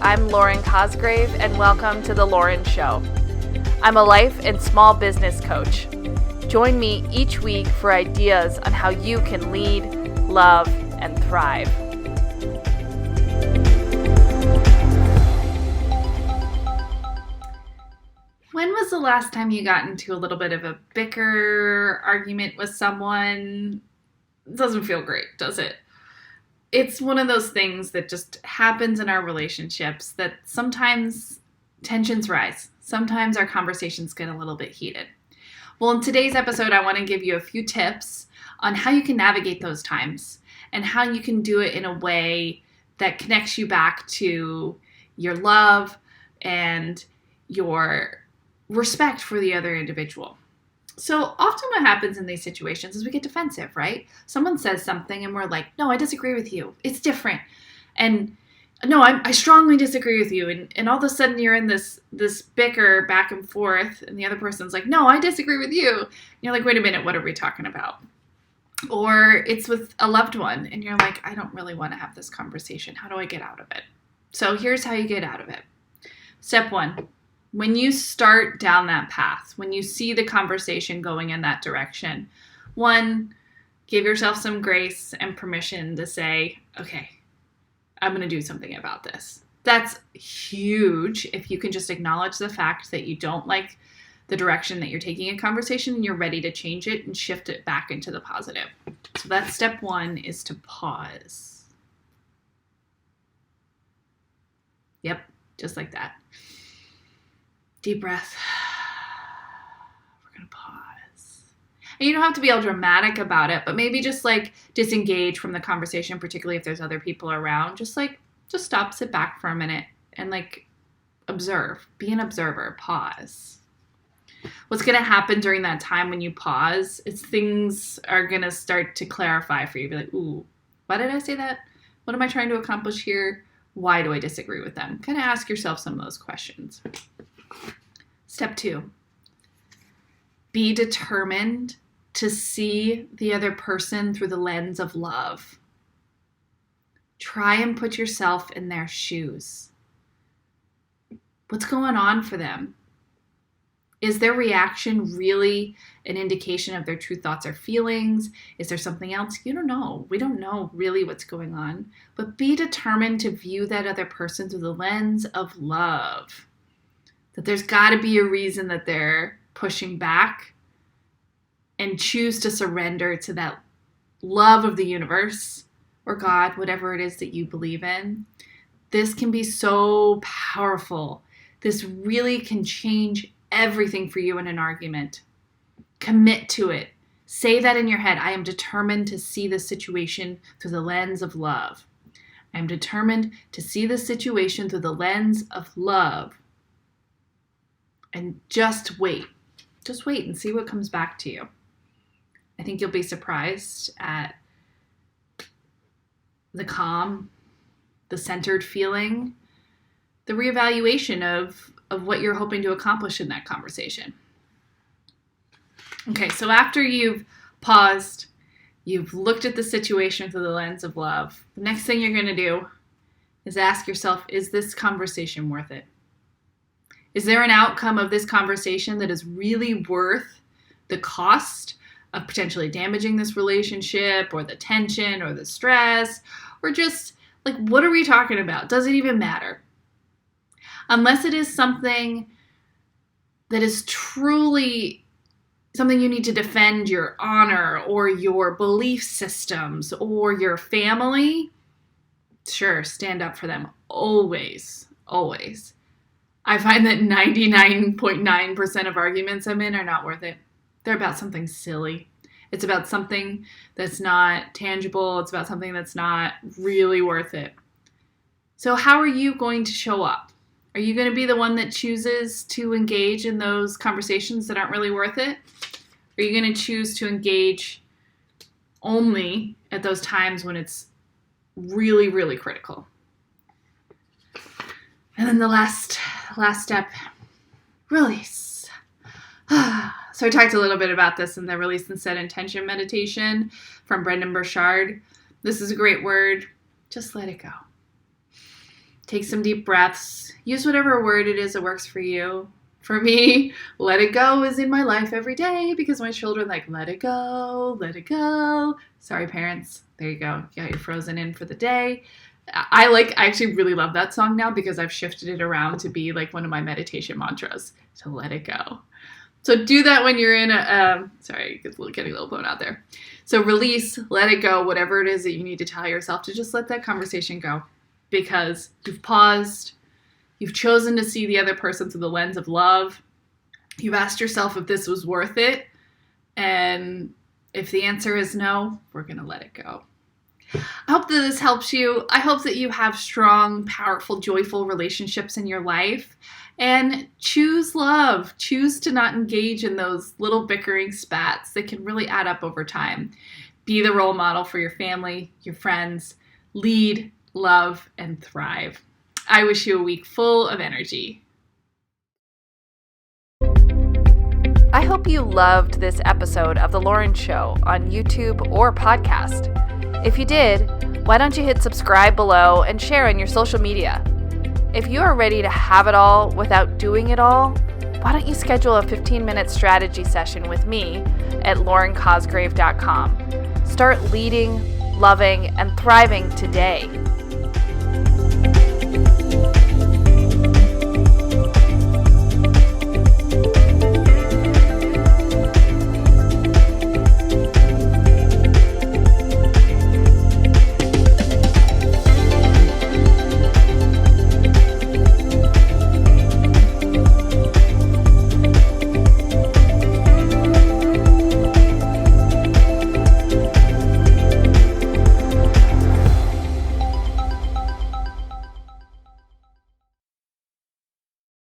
I'm Lauren Cosgrave, and welcome to The Lauren Show. I'm a life and small business coach. Join me each week for ideas on how you can lead, love, and thrive. When was the last time you got into a little bit of a bicker argument with someone? It doesn't feel great, does it? It's one of those things that just happens in our relationships that sometimes tensions rise. Sometimes our conversations get a little bit heated. Well, in today's episode, I want to give you a few tips on how you can navigate those times and how you can do it in a way that connects you back to your love and your respect for the other individual. So often what happens in these situations is we get defensive, right? Someone says something and we're like, no, I disagree with you. It's different. And no, I strongly disagree with you. And all of a sudden you're in this bicker back and forth and the other person's like, no, I disagree with you. And you're like, wait a minute, what are we talking about? Or it's with a loved one and you're like, I don't really want to have this conversation. How do I get out of it? So here's how you get out of it. Step 1. When you start down that path, when you see the conversation going in that direction, 1, give yourself some grace and permission to say, okay, I'm going to do something about this. That's huge if you can just acknowledge the fact that you don't like the direction that you're taking a conversation and you're ready to change it and shift it back into the positive. So that's step 1, is to pause. Yep, just like that. Deep breath. We're going to pause. And you don't have to be all dramatic about it, but maybe just like disengage from the conversation, particularly if there's other people around. Just stop, sit back for a minute and observe. Be an observer. Pause. What's going to happen during that time when you pause is things are going to start to clarify for you. Be like, ooh, why did I say that? What am I trying to accomplish here? Why do I disagree with them? Kind of ask yourself some of those questions. Step 2, be determined to see the other person through the lens of love. Try and put yourself in their shoes. What's going on for them? Is their reaction really an indication of their true thoughts or feelings? Is there something else? You don't know. We don't know really what's going on. But be determined to view that other person through the lens of love. That there's got to be a reason that they're pushing back, and choose to surrender to that love of the universe or God, whatever it is that you believe in. This can be so powerful. This really can change everything for you in an argument. Commit to it. Say that in your head. I am determined to see the situation through the lens of love. I am determined to see the situation through the lens of love. And just wait. Just wait and see what comes back to you. I think you'll be surprised at the calm, the centered feeling, the reevaluation of what you're hoping to accomplish in that conversation. Okay, so after you've paused, you've looked at the situation through the lens of love, the next thing you're going to do is ask yourself, is this conversation worth it? Is there an outcome of this conversation that is really worth the cost of potentially damaging this relationship or the tension or the stress or just what are we talking about? Does it even matter? Unless it is something that is truly something you need to defend your honor or your belief systems or your family, sure, stand up for them. Always, always. I find that 99.9% of arguments I'm in are not worth it. They're about something silly. It's about something that's not tangible. It's about something that's not really worth it. So how are you going to show up? Are you going to be the one that chooses to engage in those conversations that aren't really worth it? Or are you going to choose to engage only at those times when it's really, really critical? And then the last step, release. So I talked a little bit about this in the Release and Set Intention meditation from Brendon Burchard. This is a great word. Just let it go. Take some deep breaths. Use whatever word it is that works for you. For me, let it go is in my life every day because my children let it go, let it go. Sorry, parents. There you go. You got your Frozen in for the day. I actually really love that song now because I've shifted it around to be one of my meditation mantras, to let it go. So do that when you're in sorry, it's getting a little blown out there. So release, let it go, whatever it is that you need to tell yourself to just let that conversation go because you've paused. You've chosen to see the other person through the lens of love. You've asked yourself if this was worth it. And if the answer is no, we're going to let it go. I hope that this helps you. I hope that you have strong, powerful, joyful relationships in your life. And choose love. Choose to not engage in those little bickering spats that can really add up over time. Be the role model for your family, your friends. Lead, love, and thrive. I wish you a week full of energy. I hope you loved this episode of The Lauren Show on YouTube or podcast. If you did, why don't you hit subscribe below and share on your social media? If you are ready to have it all without doing it all, why don't you schedule a 15-minute strategy session with me at laurencosgrave.com. Start leading, loving, and thriving today.